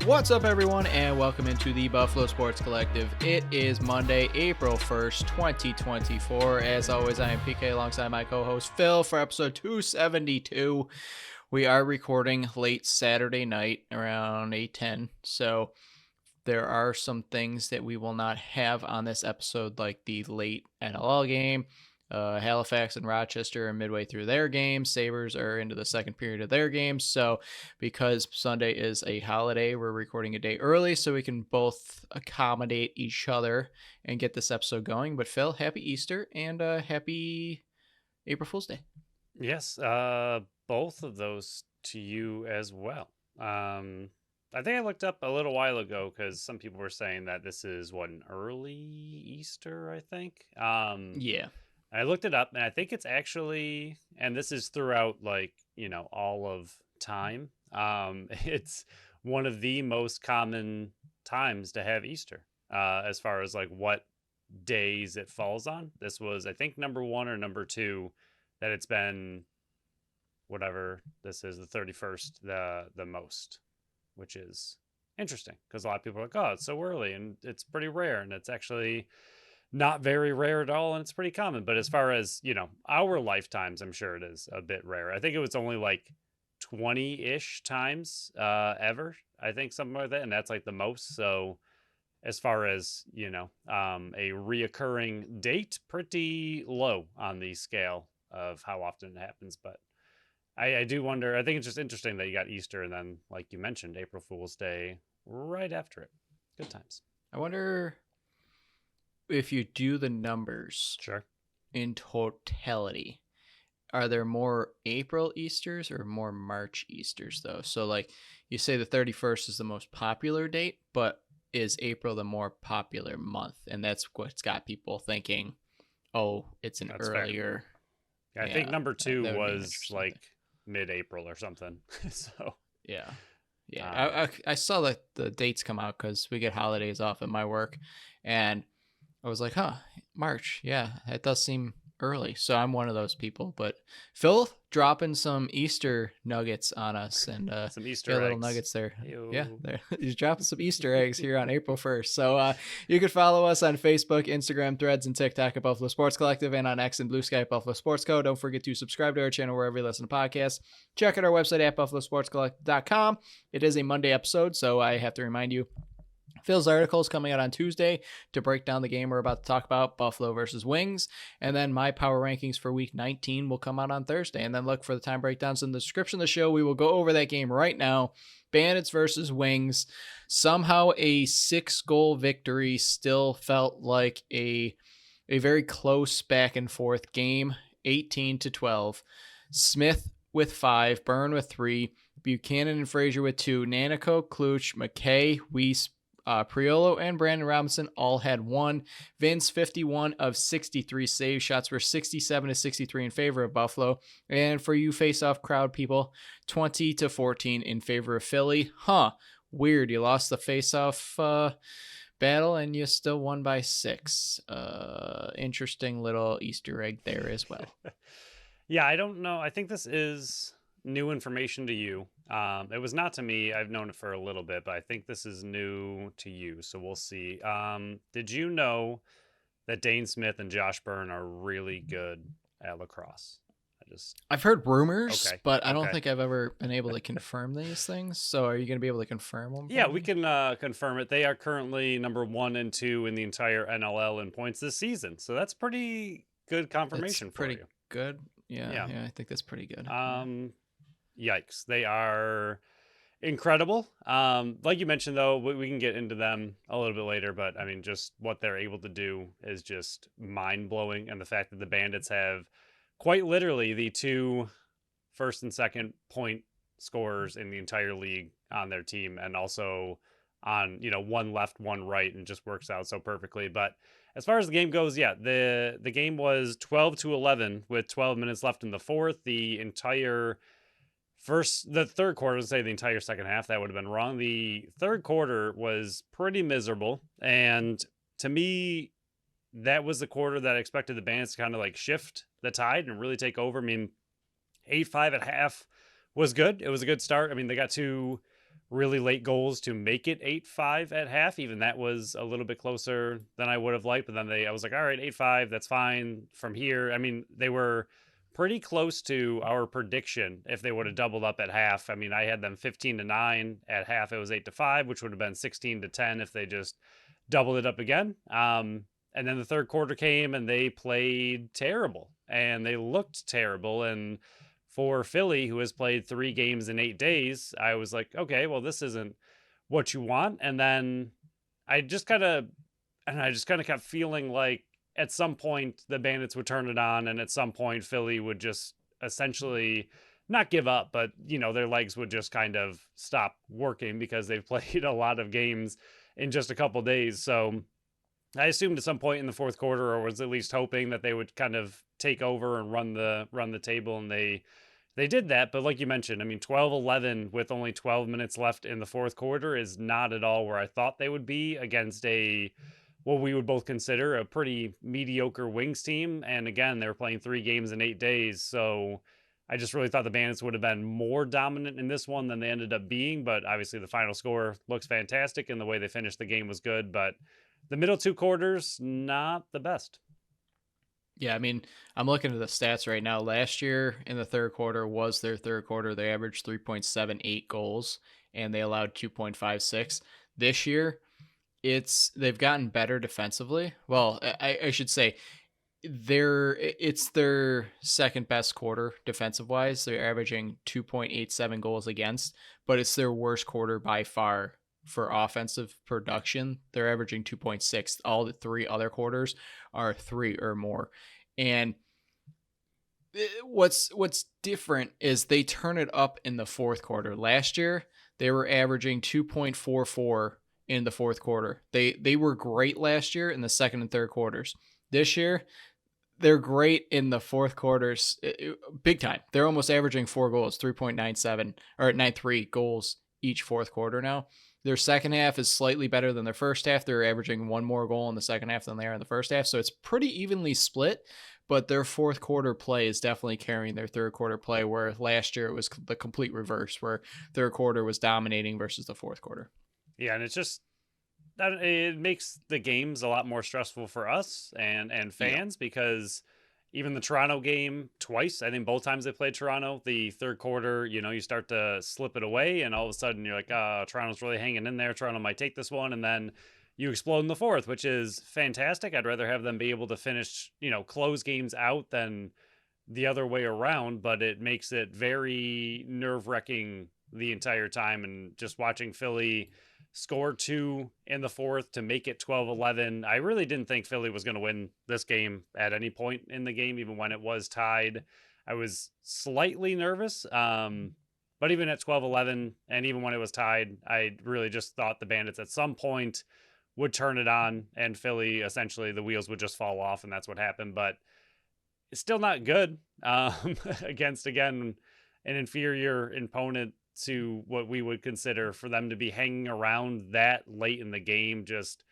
What's up, everyone, and welcome into the Buffalo Sports Collective. It is Monday, April 1st, 2024. As always, I am PK alongside my co-host Phil for episode 272. We are recording late Saturday night around 8:10, so there are some things that we will not have on this episode, like the late NLL game. Halifax and Rochester are midway through their games. Sabres are into the second period of their games. So because Sunday is a holiday, we're recording a day early so we can both accommodate each other and get this episode going. But Phil, happy Easter and happy April Fool's Day. Yes, both of those to you as well. I think I looked up a little while ago because some people were saying that this is an early Easter, I think. Yeah. I looked it up, and I think it's actually, and this is throughout all of time. It's one of the most common times to have Easter, as far as like what days it falls on. This was, I think, number one or number two that it's been, whatever this is, the 31st, the most, which is interesting because a lot of people are like, oh, it's so early and it's pretty rare, and it's actually not very rare at all, and it's pretty common. But as far as our lifetimes, I'm sure it is a bit rare. I think it was only like 20-ish times ever, I think, something like that, and that's like the most. So as far as a reoccurring date, pretty low on the scale of how often it happens. But I do wonder, I think it's just interesting that you got Easter and then, like you mentioned, April Fool's Day right after it. Good times. I wonder if you do the numbers Sure. in totality, are there more April Easters or more March Easters, though? So, like, you say the 31st is the most popular date, but is April the more popular month? And that's what's got people thinking, oh, it's an That's earlier. Fair. Yeah, I think number two that would be an was interesting like thing. mid-April or something. So Yeah. Yeah. I saw that the dates come out because we get holidays off at my work. And I was like, huh, March. Yeah, it does seem early. So I'm one of those people. But Phil dropping some Easter nuggets on us and some Easter got eggs. little nuggets there. Ew. Yeah, he's dropping some Easter eggs here on April 1st. So you can follow us on Facebook, Instagram, Threads, and TikTok at Buffalo Sports Collective, and on X and Blue Sky at Buffalo Sports Co. Don't forget to subscribe to our channel wherever you listen to podcasts. Check out our website at buffalosportscollective.com. It is a Monday episode, so I have to remind you, Phil's article is coming out on Tuesday to break down the game we're about to talk about, Buffalo versus Wings. And then my power rankings for week 19 will come out on Thursday. And then look for the time breakdowns in the description of the show. We will go over that game right now. Bandits versus Wings. Somehow a 6-goal victory still felt like a very close back and forth game, 18-12. Smith with 5, Byrne with 3, Buchanan and Frazier with 2, Nanico, Kluch, McKay, Weiss, Priolo and Brandon Robinson all had 1. Vince, 51 of 63 save shots, were 67-63 in favor of Buffalo. And for you face-off crowd people, 20-14 in favor of Philly. Weird. You lost the face-off battle and you still won by 6. Interesting little Easter egg there as well. Yeah, I don't know. I think this is new information to you. It was not to me. I've known it for a little bit, but I think this is new to you, so we'll see. Did you know that Dane Smith and Josh Byrne are really good at lacrosse? I've heard rumors, Okay. but I don't think I've ever been able to confirm these things. So are you going to be able to confirm them? Yeah, we can confirm it. They are currently number 1 and 2 in the entire NLL in points this season, so that's pretty good confirmation for you. Pretty good. Yeah, I think that's pretty good. Yikes. They are incredible. Like you mentioned, though, we can get into them a little bit later, but I mean, just what they're able to do is just mind-blowing. And the fact that the Bandits have quite literally the 2 first and second point scorers in the entire league on their team, and also on, one left, one right, and just works out so perfectly. But as far as the game goes, yeah, the game was 12-11 with 12 minutes left in the fourth. The third quarter, let's say the entire second half, that would have been wrong. The third quarter was pretty miserable. And to me, that was the quarter that I expected the Bandits to kind of like shift the tide and really take over. I mean, 8-5 at half was good. It was a good start. I mean, they got 2 really late goals to make it 8-5 at half. Even that was a little bit closer than I would have liked. But then I was like, all right, 8-5, that's fine from here. I mean, they were pretty close to our prediction if they would have doubled up at half. I mean, I had them 15-9 at half. It was 8-5, which would have been 16-10 if they just doubled it up again. And then the third quarter came and they played terrible and they looked terrible. And for Philly, who has played 3 games in 8 days, I was like, okay, well, this isn't what you want. And then I just kind of, and I just kind of kept feeling like at some point the Bandits would turn it on, and at some point Philly would just essentially not give up, but their legs would just kind of stop working because they've played a lot of games in just a couple days. So I assumed at some point in the fourth quarter, or was at least hoping that they would kind of take over and run the table, and they did that. But like you mentioned, I mean, 12-11 with only 12 minutes left in the fourth quarter is not at all where I thought they would be against what we would both consider a pretty mediocre Wings team. And again, they were playing 3 games in 8 days. So I just really thought the Bandits would have been more dominant in this one than they ended up being. But obviously the final score looks fantastic and the way they finished the game was good. But the middle 2 quarters, not the best. Yeah, I mean, I'm looking at the stats right now. Last year in the third quarter was their third quarter. They averaged 3.78 goals and they allowed 2.56. This year, they've gotten better defensively. Well, I should say it's their second best quarter defensive wise. They're averaging 2.87 goals against, but it's their worst quarter by far for offensive production. They're averaging 2.6. All the 3 other quarters are 3 or more. And what's different is they turn it up in the fourth quarter. Last year, they were averaging 2.44 in the fourth quarter. They were great last year in the second and third quarters. This year, they're great in the fourth quarters, big time. They're almost averaging 4 goals, 3.97 or 93 goals each fourth quarter now. Their second half is slightly better than their first half. They're averaging 1 more goal in the second half than they are in the first half. So it's pretty evenly split, but their fourth quarter play is definitely carrying their third quarter play, where last year it was the complete reverse, where third quarter was dominating versus the fourth quarter. Yeah, and it's just that it makes the games a lot more stressful for us and fans, because even the Toronto game twice, I think both times they played Toronto, the third quarter, you start to slip it away and all of a sudden you're like, Toronto's really hanging in there. Toronto might take this one. And then you explode in the fourth, which is fantastic. I'd rather have them be able to finish, close games out than the other way around, but it makes it very nerve-wracking the entire time. And just watching Philly score 2 in the fourth to make it 12-11. I really didn't think Philly was going to win this game at any point in the game, even when it was tied. I was slightly nervous, but even at 12-11 and even when it was tied, I really just thought the Bandits at some point would turn it on and Philly, essentially the wheels would just fall off, and that's what happened. But it's still not good against, again, an inferior opponent to what we would consider. For them to be hanging around that late in the game, just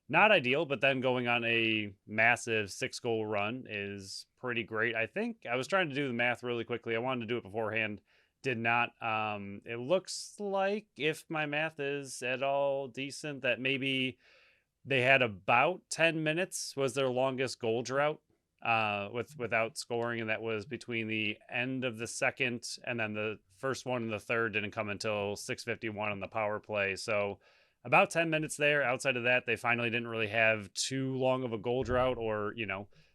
not ideal. But then going on a massive 6-goal run is pretty great. I think I was trying to do the math really quickly. I wanted to do it beforehand, did not. It looks like, if my math is at all decent, that maybe they had about 10 minutes was their longest goal drought without scoring, and that was between the end of the second and then the first one and the third didn't come until 6:51 on the power play. So about 10 minutes there. Outside of that, they finally didn't really have too long of a goal drought, or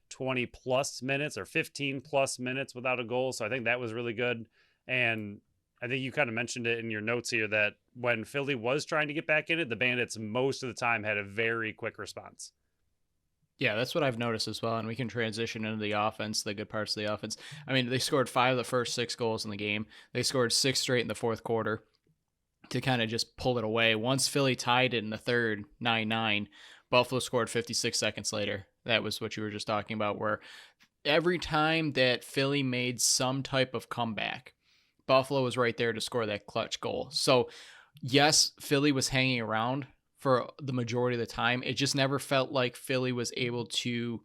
20 plus minutes or 15 plus minutes without a goal. So I think that was really good. And I think you kind of mentioned it in your notes here that when Philly was trying to get back in it, the Bandits most of the time had a very quick response. Yeah, that's what I've noticed as well, and we can transition into the offense, the good parts of the offense. I mean, they scored 5 of the first 6 goals in the game. They scored 6 straight in the fourth quarter to kind of just pull it away. Once Philly tied it in the third, 9-9, Buffalo scored 56 seconds later. That was what you were just talking about, where every time that Philly made some type of comeback, Buffalo was right there to score that clutch goal. So, yes, Philly was hanging around for the majority of the time. It just never felt like Philly was able to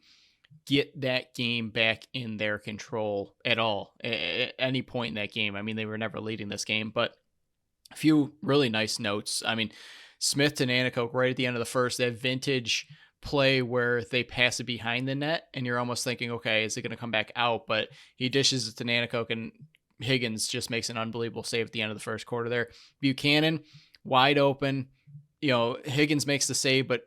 get that game back in their control at all at any point in that game. I mean, they were never leading this game, but A few really nice notes. I mean, Smith to Nanakoke right at the end of the first, that vintage play where they pass it behind the net, and you're almost thinking, okay, is it going to come back out? But he dishes it to Nanakoke, and Higgins just makes an unbelievable save at the end of the first quarter there. Buchanan, wide open. Higgins makes the save, but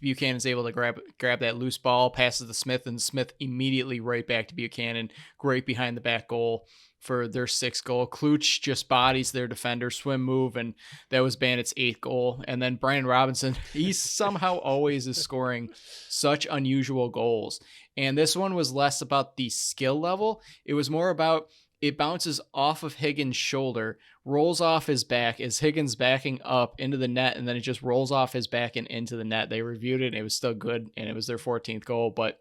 Buchanan's able to grab that loose ball, passes to Smith, and Smith immediately right back to Buchanan, great behind the back goal for their 6th goal. Kluch just bodies their defender, swim move, and that was Bandits' 8th goal. And then Brian Robinson, he somehow always is scoring such unusual goals. And this one was less about the skill level. It was more about it bounces off of Higgins' shoulder, rolls off his back as Higgins backing up into the net, and then it just rolls off his back and into the net. They reviewed it, and it was still good, and it was their 14th goal. But,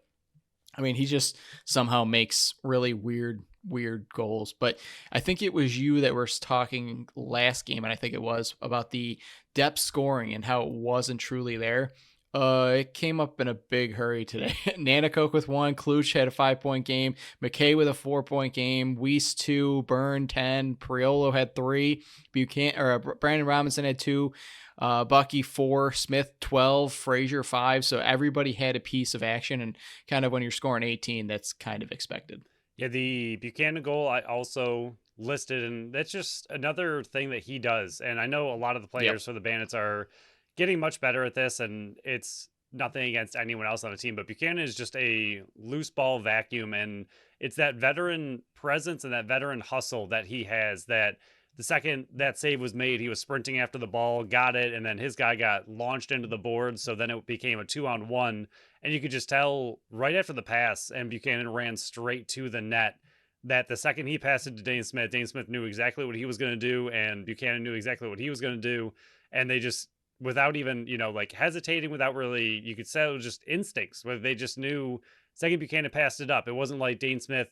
I mean, he just somehow makes really weird goals. But I think it was you that was talking last game, and I think it was, about the depth scoring and how it wasn't truly there. It came up in a big hurry today. Nanakoke with 1, Kluch had a 5-point game, McKay with a 4-point game, Weiss 2, Byrne 10, Priolo had 3, Brandon Robinson had 2, Bucky 4, Smith 12, Frazier 5. So everybody had a piece of action, and kind of when you're scoring 18, that's kind of expected. Yeah, the Buchanan goal I also listed, and that's just another thing that he does. And I know a lot of the players for the Bandits are getting much better at this, and it's nothing against anyone else on the team, but Buchanan is just a loose ball vacuum, and it's that veteran presence and that veteran hustle that he has, that the second that save was made, he was sprinting after the ball, got it, and then his guy got launched into the board, so then it became a 2-on-1, and you could just tell right after the pass, and Buchanan ran straight to the net, that the second he passed it to Dane Smith knew exactly what he was going to do, and Buchanan knew exactly what he was going to do, and they just, without even, like hesitating, without really, you could say it was just instincts, where they just knew second Buchanan passed it up. It wasn't like Dane Smith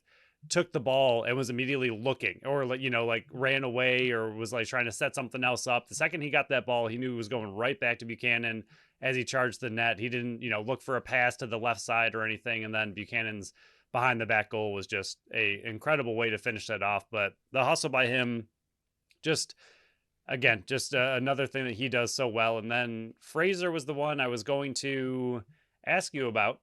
took the ball and was immediately looking, or like ran away, or was like trying to set something else up. The second he got that ball, he knew he was going right back to Buchanan as he charged the net. He didn't, look for a pass to the left side or anything. And then Buchanan's behind the back goal was just a incredible way to finish that off. But the hustle by him, just another thing that he does so well. And then Fraser was the one I was going to ask you about,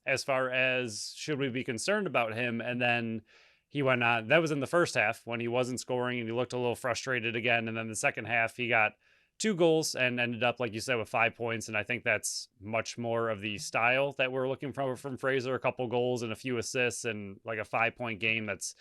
as far as should we be concerned about him. And then he went on. That was in the first half when he wasn't scoring and he looked a little frustrated again. And then the second half, he got 2 goals and ended up, like you said, with 5 points. And I think that's much more of the style that we're looking for from Fraser. A couple goals and a few assists and like a 5-point game. That's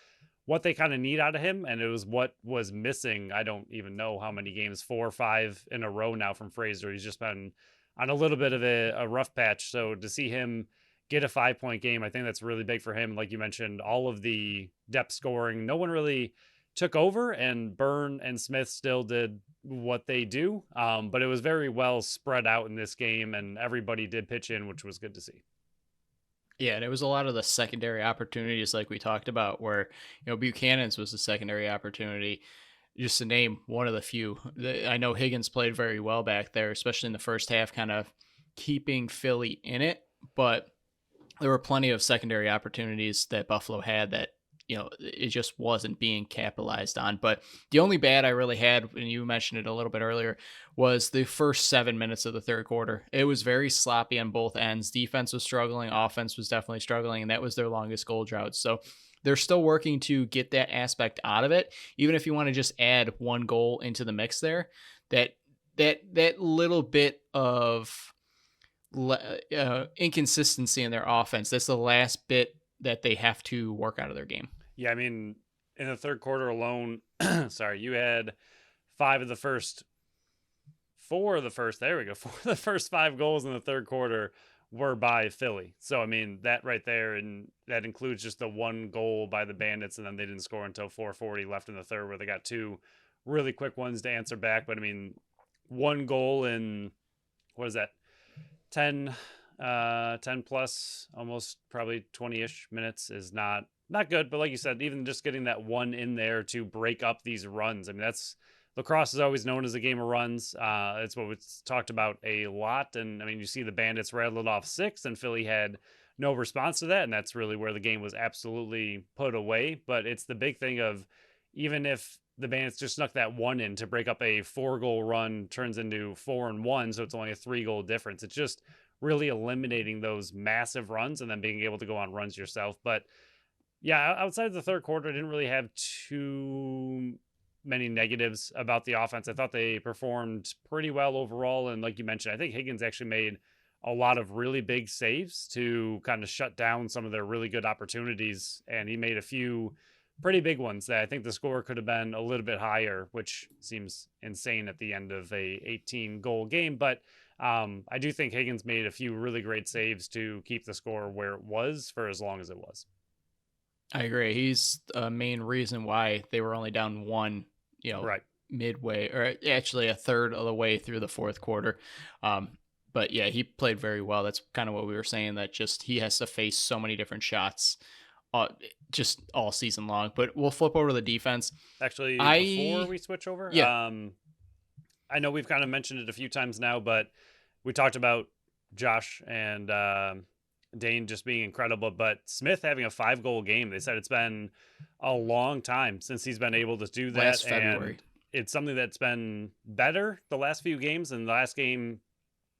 what they kind of need out of him, and it was what was missing. I don't even know how many games, 4 or 5 in a row now from Fraser. He's just been on a little bit of a rough patch. So to see him get a 5-point game, I think that's really big for him. Like you mentioned, all of the depth scoring, no one really took over, and Byrne and Smith still did what they do. But it was very well spread out in this game, and everybody did pitch in, which was good to see. Yeah, and it was a lot of the secondary opportunities like we talked about, where, Buchanan's was the secondary opportunity, just to name one of the few. I know Higgins played very well back there, especially in the first half, kind of keeping Philly in it, but there were plenty of secondary opportunities that Buffalo had that, it just wasn't being capitalized on. But the only bad I really had, and you mentioned it a little bit earlier, was the first 7 minutes of the third quarter. It was very sloppy on both ends. Defense was struggling. Offense was definitely struggling, and that was their longest goal drought. So they're still working to get that aspect out of it. Even if you want to just add 1 goal into the mix there, that little bit of inconsistency in their offense, that's the last bit that they have to work out of their game. Yeah, I mean, in the third quarter alone, you had 4 of the first 5 goals in the third quarter were by Philly. So, I mean, that right there, and that includes just the 1 goal by the Bandits, and then they didn't score until 4:40 left in the third, where they got 2 really quick ones to answer back. But, I mean, 1 goal in, what is that, 10 plus, almost probably 20-ish minutes is not good. But like you said, even just getting that 1 in there to break up these runs, I mean, that's, lacrosse is always known as a game of runs. It's what we've talked about a lot. And I mean, you see the Bandits rattled off 6, and Philly had no response to that. And that's really where the game was absolutely put away. But it's the big thing of, even if the Bandits just snuck that one in to break up a 4-goal run, turns into 4-1. So it's only a 3-goal difference. It's just really eliminating those massive runs and then being able to go on runs yourself. But yeah, outside of the third quarter, I didn't really have too many negatives about the offense. I thought they performed pretty well overall. And like you mentioned, I think Higgins actually made a lot of really big saves to kind of shut down some of their really good opportunities. And he made a few pretty big ones that I think the score could have been a little bit higher, which seems insane at the end of a 18-goal game. But I do think Higgins made a few really great saves to keep the score where it was for as long as it was. I agree. He's a main reason why they were only down one, Right. midway, or actually a third of the way through the fourth quarter. But yeah, he played very well. That's kind of what we were saying, that just he has to face so many different shots just all season long. But we'll flip over to the defense. Actually, before we switch over, yeah. I know we've kind of mentioned it a few times now, but we talked about Josh and Dane just being incredible, but Smith having a 5-goal game. They said it's been a long time since he's been able to do that. Last February. And it's something that's been better the last few games. And the last game,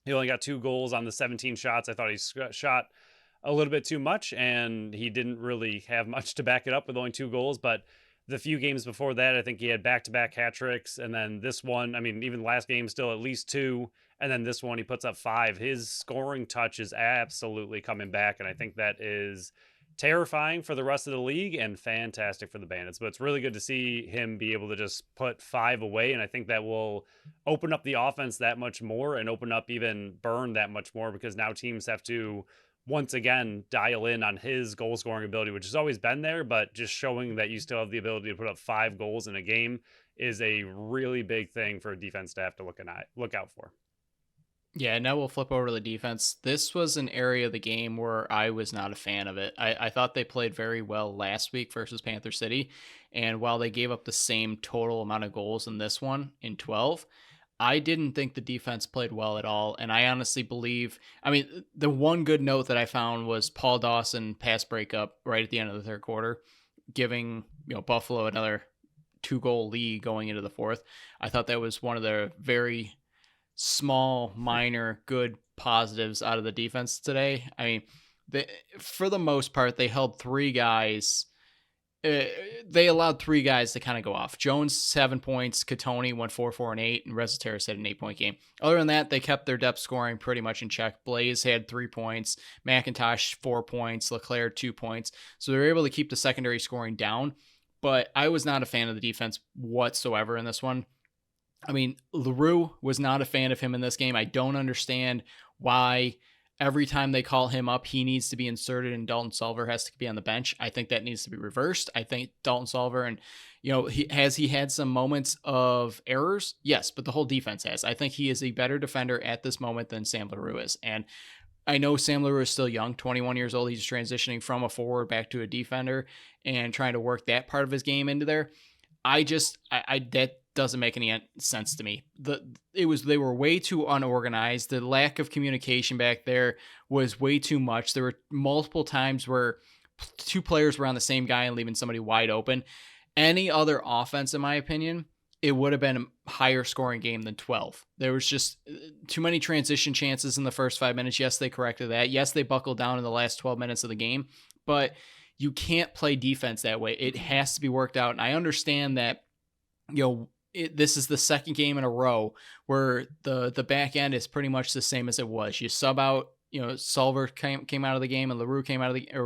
he only got 2 goals on the 17 shots. I thought he shot a little bit too much, and he didn't really have much to back it up with only 2 goals. But the few games before that, I think he had back-to-back hat tricks. And then this one, I mean, even last game, still at least 2. And then this one, he puts up 5. His scoring touch is absolutely coming back. And I think that is terrifying for the rest of the league and fantastic for the Bandits. But it's really good to see him be able to just put 5 away. And I think that will open up the offense that much more and open up even Burn that much more, because now teams have to once again dial in on his goal scoring ability, which has always been there, but just showing that you still have the ability to put up 5 goals in a game is a really big thing for a defense to have to look out for. Yeah, now we'll flip over to the defense. This was an area of the game where I was not a fan of it. I thought they played very well last week versus Panther City, and while they gave up the same total amount of goals in this one, in 12, I didn't think the defense played well at all, and I honestly believe, the one good note that I found was Paul Dawson pass breakup right at the end of the third quarter, giving Buffalo another 2-goal lead going into the fourth. I thought that was one of the very small, minor, good positives out of the defense today. For the most part, they held 3 guys. They allowed 3 guys to kind of go off. Jones, 7 points. Katoni went 4, 4, and 8. And Rezateris had an 8-point game. Other than that, they kept their depth scoring pretty much in check. Blaze had 3 points. McIntosh, 4 points. LeClaire, 2 points. So they were able to keep the secondary scoring down. But I was not a fan of the defense whatsoever in this one. LaRue was not a fan of him in this game. I don't understand why every time they call him up, he needs to be inserted and Dalton Solver has to be on the bench. I think that needs to be reversed. I think Dalton Solver, and he had some moments of errors? Yes, but the whole defense has. I think he is a better defender at this moment than Sam LaRue is. And I know Sam LaRue is still young, 21 years old. He's transitioning from a forward back to a defender and trying to work that part of his game into there. That doesn't make any sense to me. They were way too unorganized. The lack of communication back there was way too much. There were multiple times where 2 players were on the same guy and leaving somebody wide open. Any other offense, in my opinion, it would have been a higher scoring game than 12. There was just too many transition chances in the first 5 minutes. Yes, they corrected that. Yes, they buckled down in the last 12 minutes of the game, but you can't play defense that way. It has to be worked out. And I understand that, this is the second game in a row where the back end is pretty much the same as it was. You sub out, Solver came out of the game and LaRue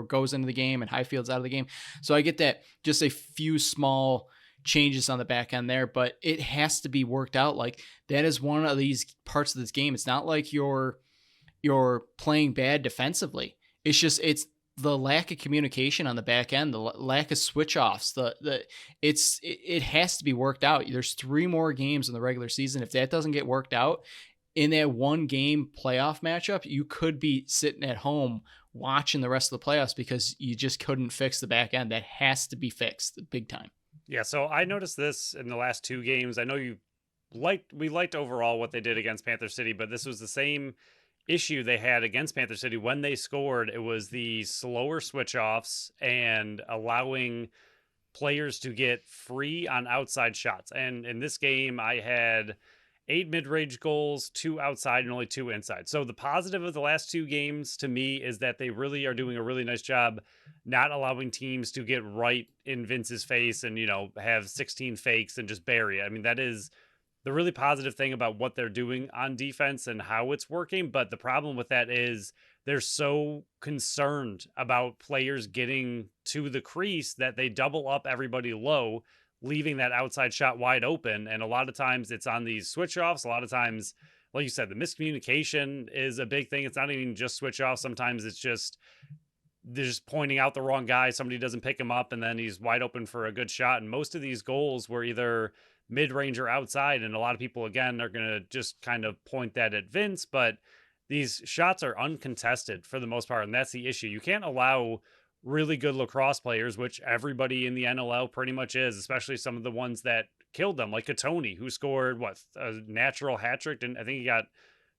goes into the game and Highfield's out of the game. So I get that, just a few small changes on the back end there, but it has to be worked out. Like, that is one of these parts of this game. It's not like you're playing bad defensively. It's the lack of communication on the back end, the lack of switch offs, it has to be worked out. There's 3 more games in the regular season. If that doesn't get worked out in that 1 game playoff matchup, you could be sitting at home watching the rest of the playoffs because you just couldn't fix the back end. That has to be fixed big time. Yeah. So I noticed this in the last 2 games. I know we liked overall what they did against Panther City, but this was the same issue they had against Panther City when they scored. It was the slower switch offs and allowing players to get free on outside shots. And in this game, I had 8 mid-range goals, 2 outside and only 2 inside. So the positive of the last 2 games to me is that they really are doing a really nice job not allowing teams to get right in Vince's face and, have 16 fakes and just bury it. I mean, that is the really positive thing about what they're doing on defense and how it's working. But the problem with that is they're so concerned about players getting to the crease that they double up everybody low, leaving that outside shot wide open. And a lot of times it's on these switch offs. A lot of times, like you said, the miscommunication is a big thing. It's not even just switch off. Sometimes it's just they're just pointing out the wrong guy. Somebody doesn't pick him up and then he's wide open for a good shot. And most of these goals were either mid-range or outside. And a lot of people, again, are going to just kind of point that at Vince, but these shots are uncontested for the most part. And that's the issue. You can't allow really good lacrosse players, which everybody in the NLL pretty much is, especially some of the ones that killed them, like Katoni, who scored a natural hat trick, and I think he got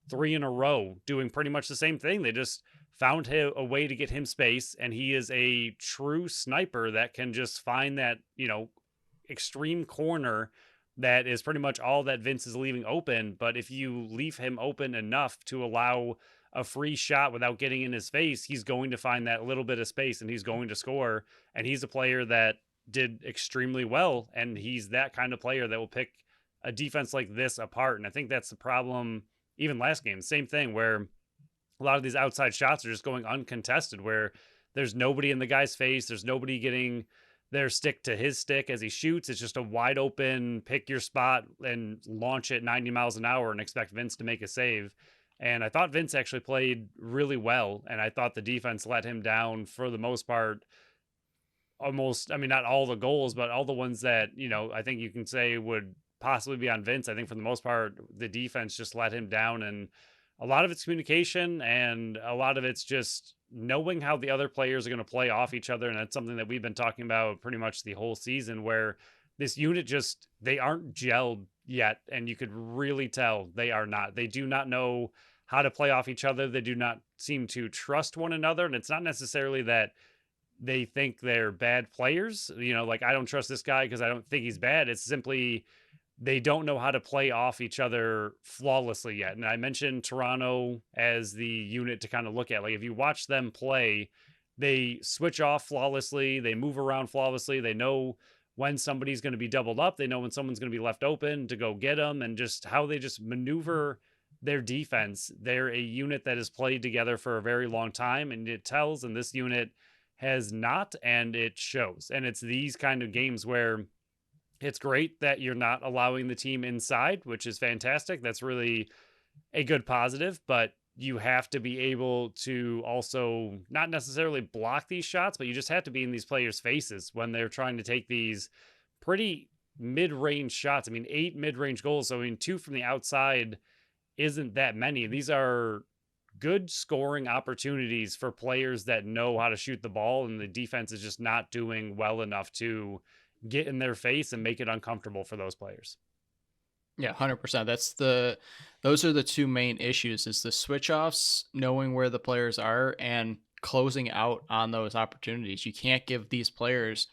3 in a row doing pretty much the same thing. They just found a way to get him space, and he is a true sniper that can just find that, extreme corner that is pretty much all that Vince is leaving open. But if you leave him open enough to allow a free shot without getting in his face, he's going to find that little bit of space and he's going to score. And he's a player that did extremely well. And he's that kind of player that will pick a defense like this apart. And I think that's the problem. Even last game, same thing, where a lot of these outside shots are just going uncontested, where there's nobody in the guy's face. There's nobody getting their stick to his stick as he shoots. It's just a wide open, pick your spot and launch it 90 miles an hour and expect Vince to make a save. And I thought Vince actually played really well. And I thought the defense let him down for the most part. Almost, I mean, not all the goals, but all the ones that, I think you can say would possibly be on Vince. I think for the most part, the defense just let him down. And a lot of it's communication and a lot of it's just knowing how the other players are going to play off each other. And that's something that we've been talking about pretty much the whole season, where this unit they aren't gelled yet. And you could really tell they are not. They do not know how to play off each other. They do not seem to trust one another. And it's not necessarily that they think they're bad players. Like, I don't trust this guy because I don't think he's bad. It's simply they don't know how to play off each other flawlessly yet. And I mentioned Toronto as the unit to kind of look at. Like, if you watch them play, they switch off flawlessly. They move around flawlessly. They know when somebody's going to be doubled up. They know when someone's going to be left open to go get them, and just how they just maneuver their defense. They're a unit that has played together for a very long time, and it tells, and this unit has not, and it shows. And it's these kind of games where it's great that you're not allowing the team inside, which is fantastic. That's really a good positive, but you have to be able to also not necessarily block these shots, but you just have to be in these players' faces when they're trying to take these pretty mid-range shots. I mean, 8 mid-range goals. So, 2 from the outside isn't that many. These are good scoring opportunities for players that know how to shoot the ball, and the defense is just not doing well enough to get in their face and make it uncomfortable for those players. Yeah, 100%. Those are the 2 main issues, is the switch offs, knowing where the players are and closing out on those opportunities. You can't give these players,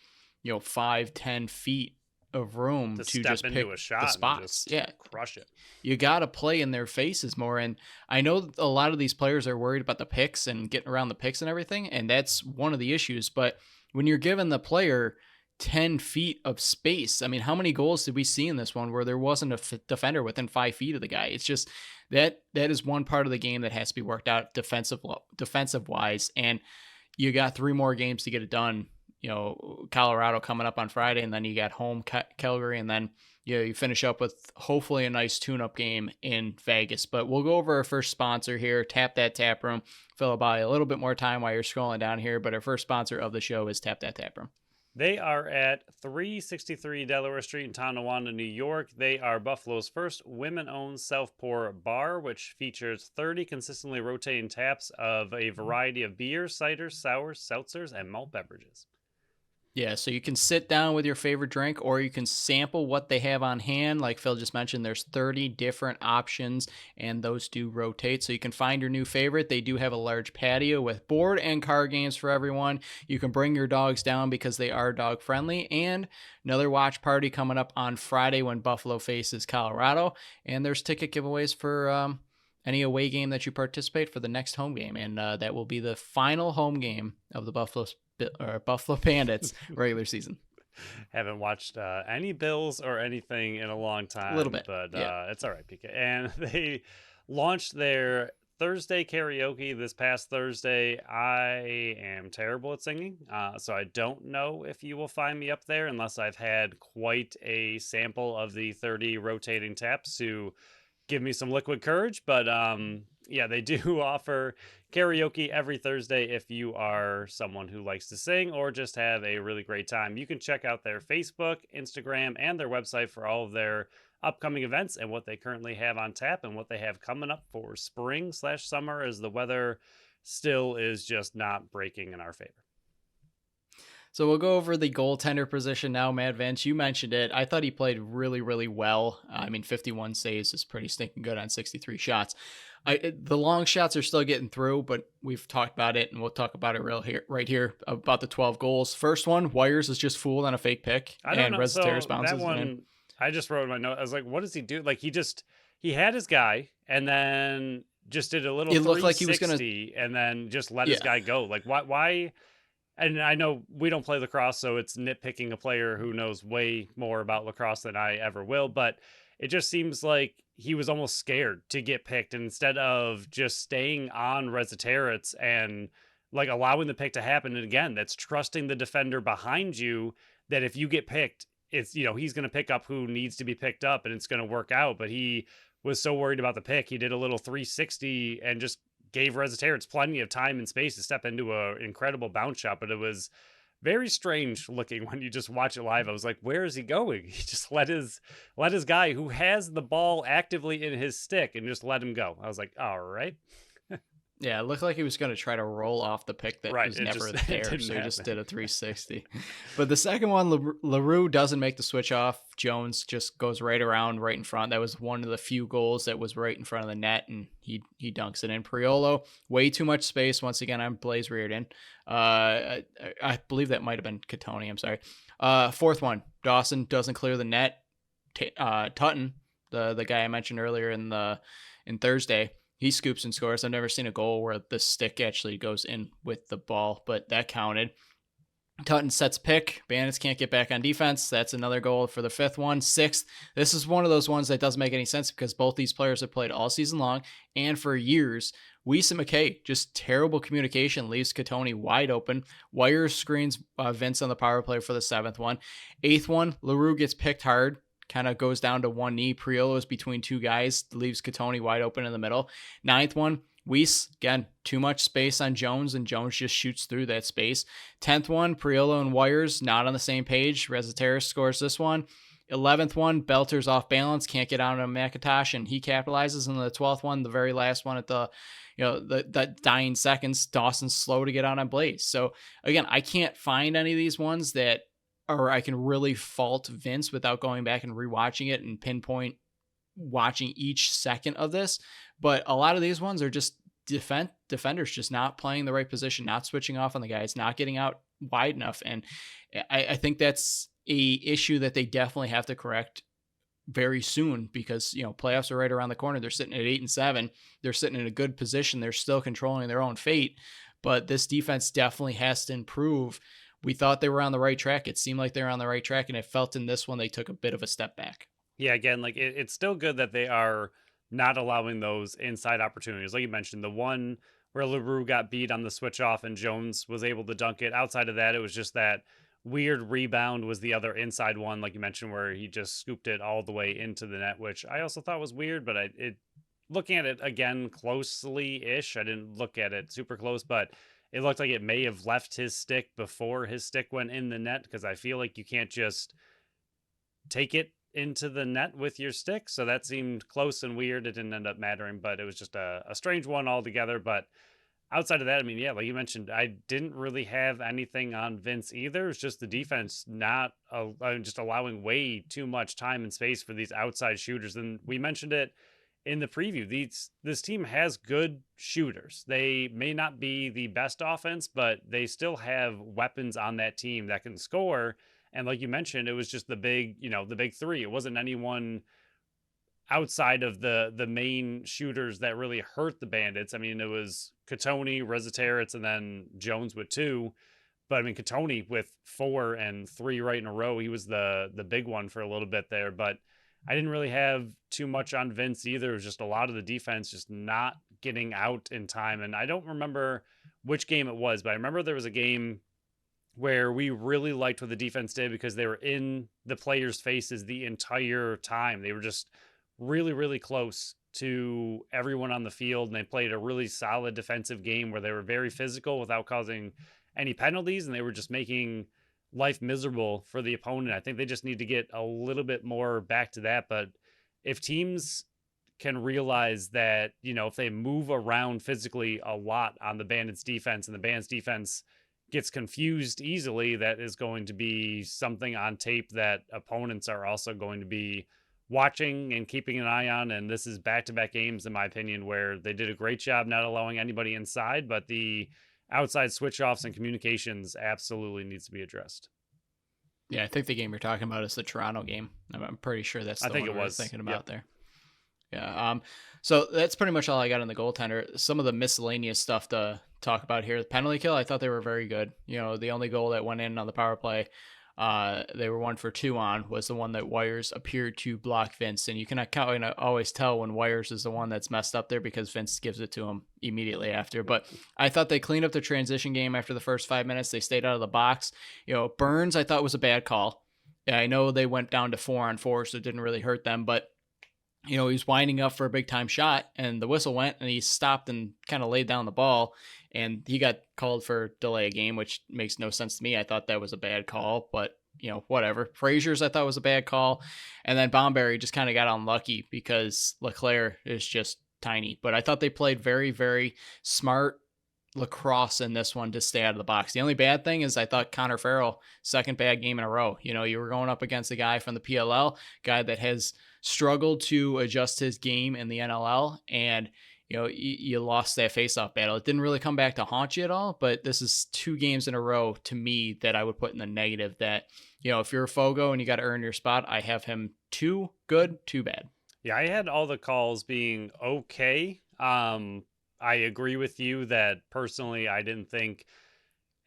5-10 feet of room to just pick a shot, the spots. Yeah, crush it. You got to play in their faces more. And I know a lot of these players are worried about the picks and getting around the picks and everything, and that's one of the issues. But when you're giving the player 10 feet of space, I mean, how many goals did we see in this one where there wasn't a defender within 5 feet of the guy? It's just that is one part of the game that has to be worked out defensive wise. And you got 3 more games to get it done. Colorado coming up on Friday, and then you got home Calgary, and then you finish up with hopefully a nice tune-up game in Vegas. But we'll go over our first sponsor here, Tap That Tap Room. Fill by a little bit more time while you're scrolling down here, but our first sponsor of the show is Tap That Tap Room. They are at 363 Delaware Street in Tonawanda, New York. They are Buffalo's first women-owned self-pour bar, which features 30 consistently rotating taps of a variety of beers, ciders, sours, seltzers, and malt beverages. Yeah, so you can sit down with your favorite drink or you can sample what they have on hand. Like Phil just mentioned, there's 30 different options and those do rotate. So you can find your new favorite. They do have a large patio with board and card games for everyone. You can bring your dogs down because they are dog friendly. And another watch party coming up on Friday when Buffalo faces Colorado. And there's ticket giveaways for any away game that you participate for the next home game. And that will be the final home game of the Buffalo Bandits regular season. Haven't watched any Bills or anything in a long time. A little bit, But yeah. it's all right, PK. And they launched their Thursday karaoke this past Thursday. I am terrible at singing, so I don't know if you will find me up there unless I've had quite a sample of the 30 rotating taps to give me some liquid courage. But yeah, they do offer karaoke every Thursday if you are someone who likes to sing or just have a really great time. You can check out their Facebook, Instagram, and their website for all of their upcoming events and what they currently have on tap and what they have coming up for spring/summer, as the weather still is just not breaking in our favor. So we'll go over the goaltender position now. Matt Vince, you mentioned it. I thought he played really, really well. I mean, 51 saves is pretty stinking good on 63 shots. The long shots are still getting through, but we've talked about it, and we'll talk about it right here about the 12 goals. First one, Wires is just fooled on a fake pick, I don't and know. Resiteris So bounces that it in. one, I just wrote in my note. I was like, what does he do? Like he had his guy and then just did a little It looked like he was gonna, 360 and then just let his yeah. guy go. Like why? And I know we don't play lacrosse, so it's nitpicking a player who knows way more about lacrosse than I ever will. But it just seems like he was almost scared to get picked. And instead of just staying on Resiteritz and like allowing the pick to happen, and again, that's trusting the defender behind you that if you get picked, it's, he's going to pick up who needs to be picked up and it's going to work out. But he was so worried about the pick, he did a little 360 and just gave Resiteritz plenty of time and space to step into an incredible bounce shot. But it was very strange looking when you just watch it live. I was like, where is he going? He just let his guy who has the ball actively in his stick and just let him go. I was like, all right. Yeah, it looked like he was going to try to roll off the pick that was never there, so he just did a 360. But the second one, LaRue doesn't make the switch off. Jones just goes right around, right in front. That was one of the few goals that was right in front of the net, and he dunks it in. Priolo, way too much space. Once again, I'm Blaze Reardon. I believe that might have been Catoni. I'm sorry. Fourth one, Dawson doesn't clear the net. Tutton, the guy I mentioned earlier in Thursday, he scoops and scores. I've never seen a goal where the stick actually goes in with the ball, but that counted. Tutton sets pick. Bandits can't get back on defense. That's another goal for the fifth one. Sixth, this is one of those ones that doesn't make any sense because both these players have played all season long and for years. Weiss and McKay, just terrible communication, leaves Catoni wide open. Wires screens Vince on the power play for the seventh one. Eighth one, LaRue gets picked hard. Kind of goes down to one knee. Priolo is between two guys, leaves Catoni wide open in the middle. Ninth one, Weiss, again, too much space on Jones, and Jones just shoots through that space. 10th one, Priolo and Wires not on the same page. Resiteris scores this one. 11th one, Belter's off balance, can't get out of McIntosh, and he capitalizes. And the 12th one, the very last one at the dying seconds, Dawson's slow to get out on Blaze. So again, I can't find any of these ones that or I can really fault Vince without going back and rewatching it and pinpoint watching each second of this. But a lot of these ones are just defenders just not playing the right position, not switching off on the guys, not getting out wide enough. And I think that's a issue that they definitely have to correct very soon because, playoffs are right around the corner. They're sitting at 8-7. They're sitting in a good position. They're still controlling their own fate, but this defense definitely has to improve. We thought they were on the right track. It seemed like they were on the right track, and it felt in this one they took a bit of a step back. Yeah, again, like it's still good that they are not allowing those inside opportunities. Like you mentioned, the one where LaRue got beat on the switch off and Jones was able to dunk it. Outside of that, it was just that weird rebound was the other inside one, like you mentioned, where he just scooped it all the way into the net, which I also thought was weird, but looking at it again closely-ish, I didn't look at it super close, but it looked like it may have left his stick before his stick went in the net because I feel like you can't just take it into the net with your stick. So that seemed close and weird. It didn't end up mattering, but it was just a strange one altogether. But outside of that, I mean, yeah, like you mentioned, I didn't really have anything on Vince either. It's just the defense not just allowing way too much time and space for these outside shooters. And we mentioned it in the preview. This team has good shooters. They may not be the best offense, but they still have weapons on that team that can score. And like you mentioned, it was just the big three. It wasn't anyone outside of the main shooters that really hurt the Bandits. I mean, it was Katoni, Reziteritz, and then Jones with 2. But I mean, Katoni with 4 and 3 right in a row, he was the big one for a little bit there. But I didn't really have too much on Vince either. It was just a lot of the defense just not getting out in time. And I don't remember which game it was, but I remember there was a game where we really liked what the defense did because they were in the players' faces the entire time. They were just really, really close to everyone on the field, and they played a really solid defensive game where they were very physical without causing any penalties, and they were just making life miserable for the opponent. I think they just need to get a little bit more back to that. But if teams can realize that, if they move around physically a lot on the Bandits defense and the Bandits defense gets confused easily, that is going to be something on tape that opponents are also going to be watching and keeping an eye on. And this is back-to-back games, in my opinion, where they did a great job not allowing anybody inside, but the outside switch-offs and communications absolutely needs to be addressed. Yeah, I think the game you're talking about is the Toronto game. I'm pretty sure that's the one I was thinking about there. Yeah. So that's pretty much all I got on the goaltender. Some of the miscellaneous stuff to talk about here. The penalty kill, I thought they were very good. The only goal that went in on the power play, they were 1 for 2 on, was the one that Wires appeared to block Vince. And you can kind of always tell when Wires is the one that's messed up there because Vince gives it to him immediately after. But I thought they cleaned up the transition game after the first 5 minutes. They stayed out of the box. Burns, I thought was a bad call. Yeah, I know they went down to 4-on-4, so it didn't really hurt them, but he was winding up for a big time shot and the whistle went and he stopped and kind of laid down the ball and he got called for delay of game, which makes no sense to me. I thought that was a bad call, but whatever. Frazier's I thought was a bad call. And then Bomberry just kind of got unlucky because Leclerc is just tiny, but I thought they played very, very smart lacrosse in this one to stay out of the box. The only bad thing is I thought Connor Farrell, second bad game in a row. You were going up against a guy from the PLL, guy that has struggled to adjust his game in the NLL, and you lost that faceoff battle. It didn't really come back to haunt you at all, but this is 2 games in a row to me that I would put in the negative. That if you're a Fogo and you got to earn your spot, I have him 2 good, 2 bad. Yeah, I had all the calls being okay. I agree with you that personally I didn't think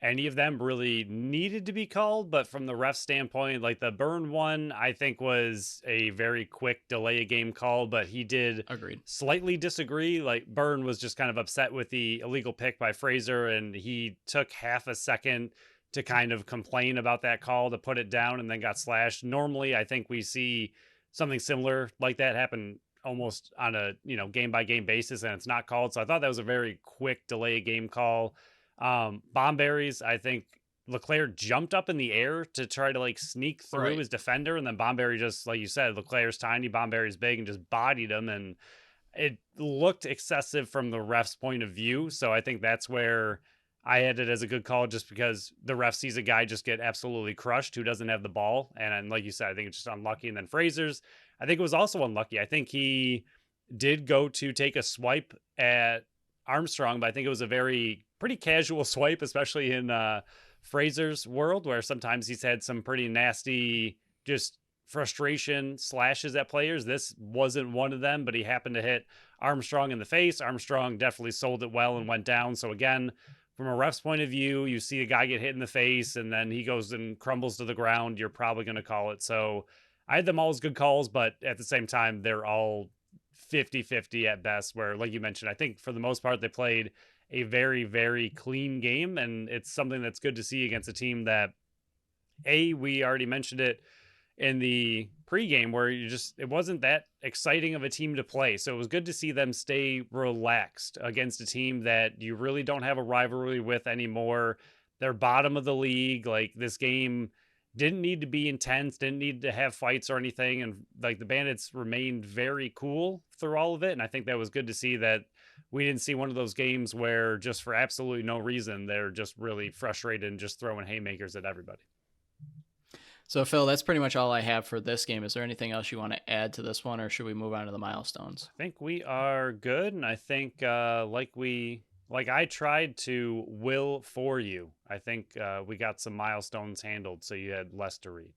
any of them really needed to be called, but from the ref standpoint, like the Burn one, I think was a very quick delay of game call, but he did slightly disagree. Like Burn was just kind of upset with the illegal pick by Fraser, and he took half a second to kind of complain about that call to put it down and then got slashed. Normally, I think we see something similar like that happen almost on a game by game basis, and it's not called. So I thought that was a very quick delay of game call. Bomberries, I think Leclerc jumped up in the air to try to sneak through his defender, and then Bomberry just, like you said, Leclerc's tiny, Bomberry's big, and just bodied him, and it looked excessive from the ref's point of view. So I think that's where I had it as a good call, just because the ref sees a guy just get absolutely crushed who doesn't have the ball, and like you said, I think it's just unlucky. And then Fraser's, I think it was also unlucky. I think he did go to take a swipe at Armstrong, but I think it was a pretty casual swipe, especially in Fraser's world, where sometimes he's had some pretty nasty just frustration slashes at players. This wasn't one of them, but he happened to hit Armstrong in the face. Armstrong definitely sold it well and went down. So again, from a ref's point of view, you see a guy get hit in the face and then he goes and crumbles to the ground, you're probably going to call it. So I had them all as good calls, but at the same time, they're all 50-50 at best, where, like you mentioned, I think for the most part, they played a very, very clean game, and it's something that's good to see against a team that, we already mentioned it in the pregame, where it wasn't that exciting of a team to play. So it was good to see them stay relaxed against a team that you really don't have a rivalry with anymore. They're bottom of the league. Like, this game didn't need to be intense, didn't need to have fights or anything. And the Bandits remained very cool through all of it. And I think that was good to see that we didn't see one of those games where just for absolutely no reason, they're just really frustrated and just throwing haymakers at everybody. So, Phil, that's pretty much all I have for this game. Is there anything else you want to add to this one, or should we move on to the milestones? I think we are good. And I think like I tried to will for you. I think we got some milestones handled, so you had less to read.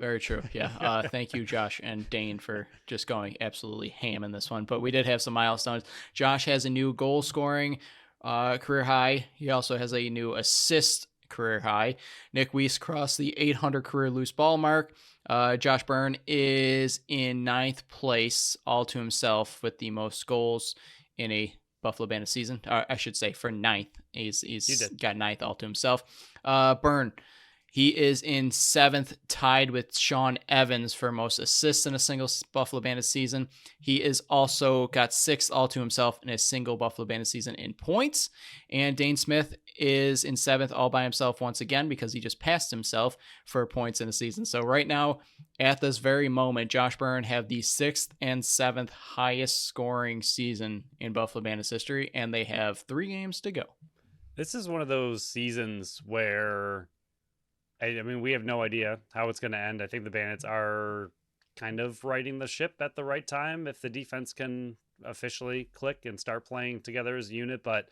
Very true. Yeah. Thank you, Josh and Dane, for just going absolutely ham in this one. But we did have some milestones. Josh has a new goal scoring career high. He also has a new assist career high. Nick Weiss crossed the 800 career loose ball mark. Josh Byrne is in 9th place, all to himself, with the most goals in a Buffalo Bandits season. I should say for 9th. He's got 9th all to himself. Byrne, he is in 7th, tied with Sean Evans for most assists in a single Buffalo Bandits season. He is also got 6th all to himself in a single Buffalo Bandits season in points. And Dane Smith is in 7th all by himself once again because he just passed himself for points in a season. So right now, at this very moment, Josh Byrne have the 6th and 7th highest scoring season in Buffalo Bandits history, and they have 3 games to go. This is one of those seasons where I mean, we have no idea how it's going to end. I think the Bandits are kind of righting the ship at the right time if the defense can officially click and start playing together as a unit. But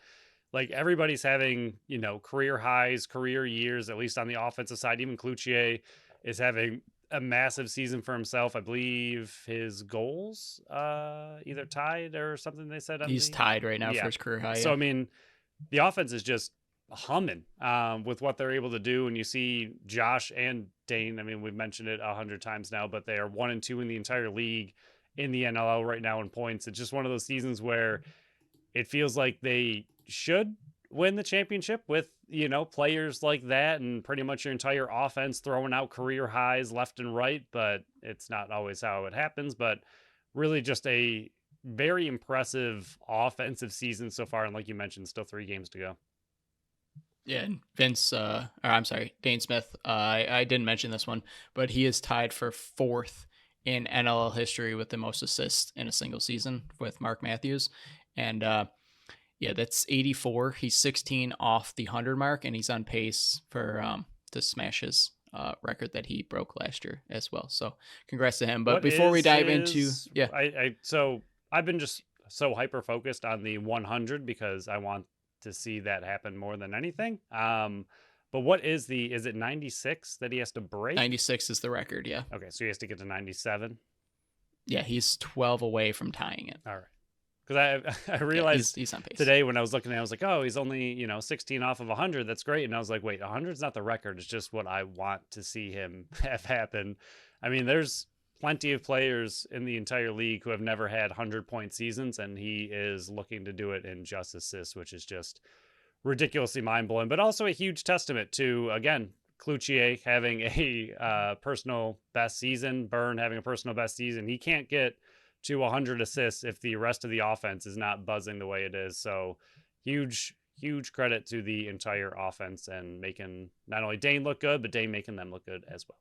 like everybody's having, career highs, career years, at least on the offensive side. Even Cloutier is having a massive season for himself. I believe his goals either tied or something they said. He's tied right now for his career high. So, I mean, the offense is just humming with what they're able to do. And you see Josh and Dane, I mean, we've mentioned it 100 times now, but they are 1 and 2 in the entire league in the NLL right now in points. It's just one of those seasons where it feels like they should win the championship with, players like that and pretty much your entire offense throwing out career highs left and right, but it's not always how it happens. But really just a very impressive offensive season so far. And like you mentioned, still 3 games to go. Yeah, and Dane Smith, I didn't mention this one, but he is tied for 4th in NLL history with the most assists in a single season with Mark Matthews. And that's 84. He's 16 off the 100 mark, and he's on pace for to smash his record that he broke last year as well. So congrats to him. But before we dive into... So I've been just so hyper-focused on the 100 because I want to see that happen more than anything. But what is it 96 that he has to break? 96 is the record, yeah. Okay, so he has to get to 97? Yeah, he's 12 away from tying it. All right. Because I realized he's on pace today when I was looking at it, I was like, oh, he's only, 16 off of 100. That's great. And I was like, wait, 100's not the record. It's just what I want to see him have happen. I mean, there's plenty of players in the entire league who have never had 100-point seasons, and he is looking to do it in just assists, which is just ridiculously mind-blowing, but also a huge testament to, again, Cloutier having a personal best season, Byrne having a personal best season. He can't get to 100 assists if the rest of the offense is not buzzing the way it is. So huge credit to the entire offense and making not only Dane look good, but Dane making them look good as well.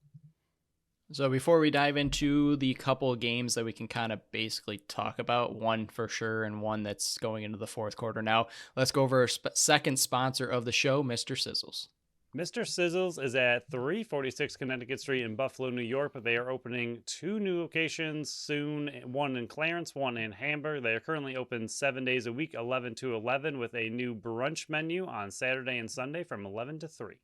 So before we dive into the couple of games that we can kind of basically talk about, one for sure and one that's going into the 4th quarter now, let's go over our second sponsor of the show, Mr. Sizzles. Mr. Sizzles is at 346 Connecticut Street in Buffalo, New York, but they are opening 2 new locations soon, one in Clarence, one in Hamburg. They are currently open 7 days a week, 11 to 11, with a new brunch menu on Saturday and Sunday from 11 to 3.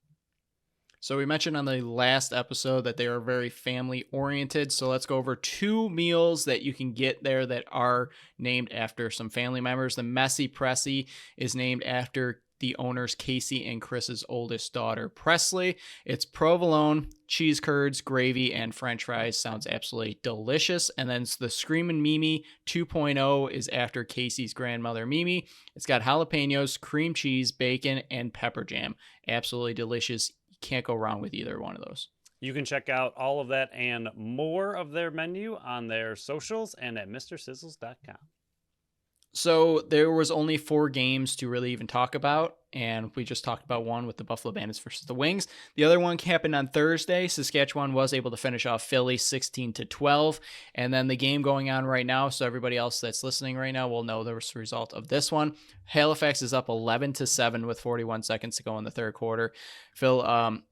So we mentioned on the last episode that they are very family oriented. So let's go over 2 meals that you can get there that are named after some family members. The Messy Pressy is named after the owners Casey and Chris's oldest daughter, Presley. It's provolone, cheese curds, gravy, and french fries. Sounds absolutely delicious. And then the Screamin' Mimi 2.0 is after Casey's grandmother, Mimi. It's got jalapenos, cream cheese, bacon, and pepper jam. Absolutely delicious. You can't go wrong with either one of those. You can check out all of that and more of their menu on their socials and at MrSizzles.com. So there was only 4 games to really even talk about, and we just talked about one with the Buffalo Bandits versus the Wings. The other one happened on Thursday. Saskatchewan was able to finish off Philly 16-12, and then the game going on right now. So everybody else that's listening right now will know the result of this one. Halifax is up 11-7 with 41 seconds to go in the third quarter. Phil,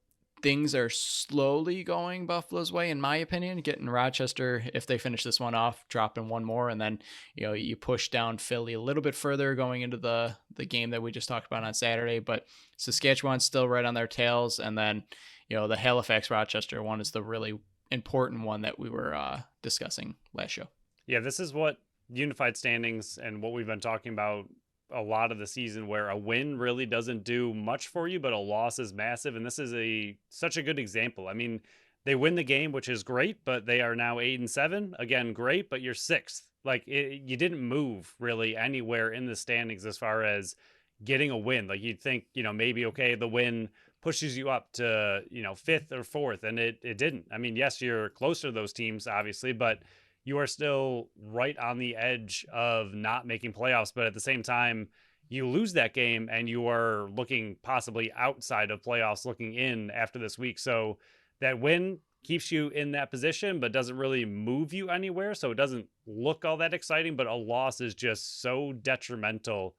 things are slowly going Buffalo's way, in my opinion. Getting Rochester, if they finish this one off, dropping one more, and then you push down Philly a little bit further going into the game that we just talked about on Saturday. But Saskatchewan's still right on their tails, and then the Halifax Rochester one is the really important one that we were discussing last show. Yeah, this is what unified standings and what we've been talking about a lot of the season, where a win really doesn't do much for you, but a loss is massive. And this is such a good example. I mean, they win the game, which is great, but they are now 8-7. Again, great, but you're 6th. Like you didn't move really anywhere in the standings as far as getting a win. Like you'd think, maybe, okay, the win pushes you up to, 5th or 4th. And it didn't. I mean, yes, you're closer to those teams, obviously, but you are still right on the edge of not making playoffs. But at the same time, you lose that game and you are looking possibly outside of playoffs looking in after this week. So that win keeps you in that position, but doesn't really move you anywhere. So it doesn't look all that exciting, but a loss is just so detrimental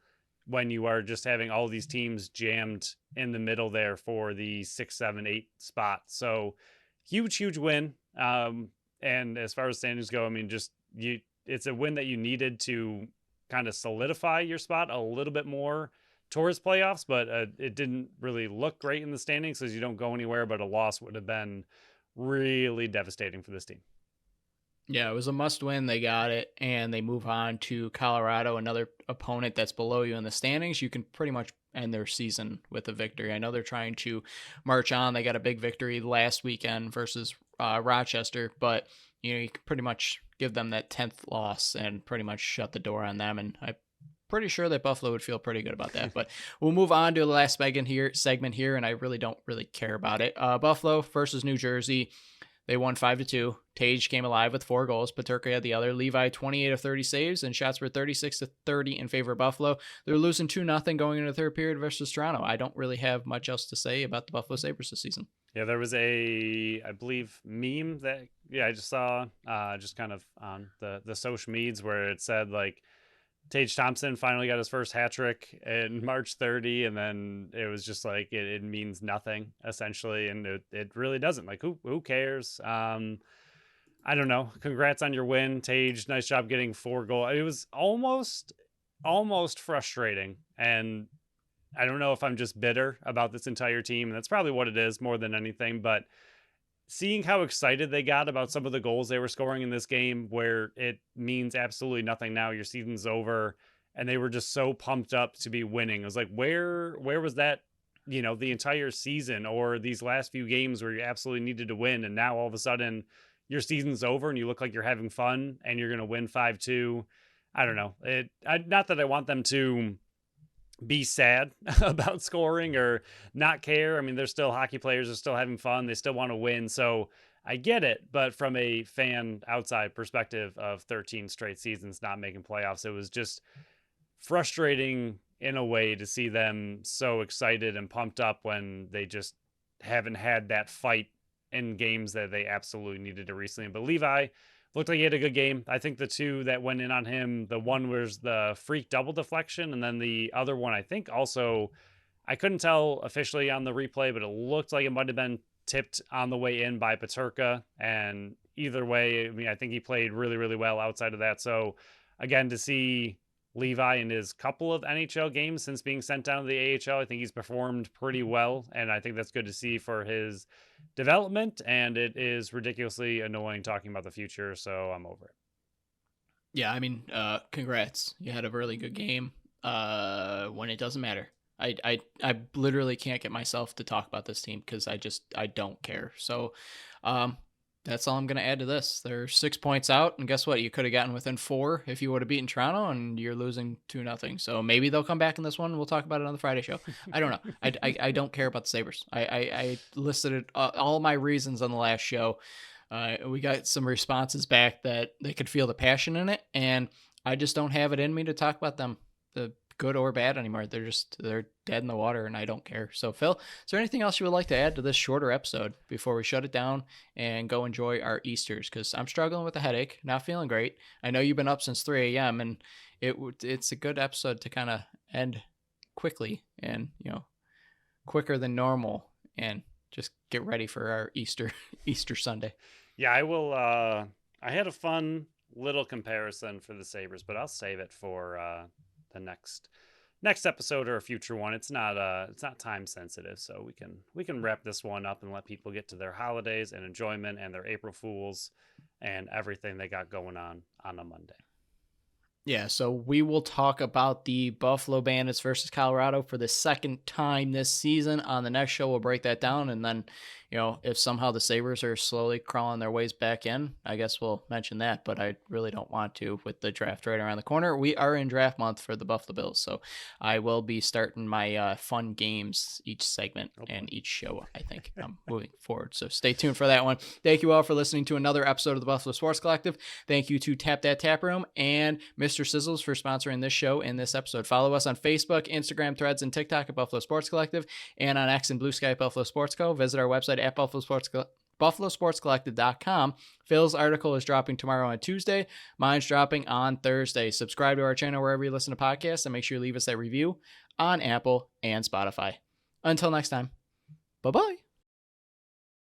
when you are just having all these teams jammed in the middle there for the 6, 7, 8 spot. So huge win. And as far as standings go, I mean, it's a win that you needed to kind of solidify your spot a little bit more towards playoffs, but it didn't really look great in the standings because you don't go anywhere, but a loss would have been really devastating for this team. Yeah, it was a must win. They got it, and they move on to Colorado, another opponent that's below you in the standings. You can pretty much end their season with a victory. I know they're trying to march on. They got a big victory last weekend versus Rochester, but you can pretty much give them that 10th loss and pretty much shut the door on them. And I'm pretty sure that Buffalo would feel pretty good about that. But we'll move on to the last segment here, and I really don't care about it. Buffalo versus New Jersey. They won 5-2. Tage came alive with 4 goals. Paterka had the other. Levi 28 of 30 saves, and shots were 36-30 in favor of Buffalo. They're losing 2-0 going into the third period versus Toronto. I don't really have much else to say about the Buffalo Sabres this season. Yeah, there was I believe, meme that I just saw just kind of on the social medias where it said like Tage Thompson finally got his first hat trick in March 30, and then it was just like it means nothing essentially, and it really doesn't. Like who cares? I don't know. Congrats on your win, Tage. Nice job getting 4 goals. It was almost frustrating, and I don't know if I'm just bitter about this entire team, and that's probably what it is more than anything, but seeing how excited they got about some of the goals they were scoring in this game, where it means absolutely nothing now, your season's over, and they were just so pumped up to be winning. It was like, where was that, the entire season or these last few games where you absolutely needed to win, and now all of a sudden your season's over and you look like you're having fun and you're going to win 5-2. I don't know. Not that I want them to be sad about scoring or not care. I mean, they're still hockey players. They're still having fun. They still want to win. So I get it. But from a fan outside perspective of 13 straight seasons not making playoffs, it was just frustrating in a way to see them so excited and pumped up when they just haven't had that fight in games that they absolutely needed to recently. But Levi looked like he had a good game. I think the 2 that went in on him, the one was the freak double deflection, and then the other one, I think also, I couldn't tell officially on the replay, but it looked like it might have been tipped on the way in by Paterka. And either way, I mean, I think he played really well outside of that. So again, to see Levi in his couple of NHL games since being sent down to the AHL, I think he's performed pretty well, and I think that's good to see for his development, and it is ridiculously annoying talking about the future, so I'm over it. Yeah, I mean, congrats. You had a really good game when it doesn't matter. I literally can't get myself to talk about this team because I don't care. So that's all I'm going to add to this. They're 6 points out, and guess what? You could have gotten within 4 if you would have beaten Toronto, and you're losing 2-0. So maybe they'll come back in this one. We'll talk about it on the Friday show. I don't know. I don't care about the Sabres. I listed all my reasons on the last show. We got some responses back that they could feel the passion in it, and I just don't have it in me to talk about them, the good or bad anymore. They're dead in the water, and I don't care. So, Phil, is there anything else you would like to add to this shorter episode before we shut it down and go enjoy our Easters? Because I'm struggling with a headache, not feeling great. I know you've been up since 3 a.m., and it's a good episode to kind of end quickly and, quicker than normal, and just get ready for our Easter Sunday. Yeah, I will. I had a fun little comparison for the Sabres, but I'll save it for the next episode or a future one. It's not time sensitive, so we can wrap this one up and let people get to their holidays and enjoyment and their April Fools and everything they got going on a Monday. Yeah, so we will talk about the Buffalo Bandits versus Colorado for the second time this season. On the next show, we'll break that down, and then, if somehow the Sabres are slowly crawling their ways back in, I guess we'll mention that, but I really don't want to with the draft right around the corner. We are in draft month for the Buffalo Bills, so I will be starting my fun games each segment and each show, I think, moving forward. So stay tuned for that one. Thank you all for listening to another episode of the Buffalo Sports Collective. Thank you to Tap That Tap Room and Mr. Sizzles for sponsoring this show and this episode. Follow us on Facebook, Instagram, Threads, and TikTok at Buffalo Sports Collective, and on X and Blue Sky at Buffalo Sports Co. Visit our website at buffalosportscollective.com. Phil's article is dropping tomorrow on Tuesday. Mine's dropping on Thursday. Subscribe to our channel wherever you listen to podcasts, and make sure you leave us that review on Apple and Spotify. Until next time, bye-bye.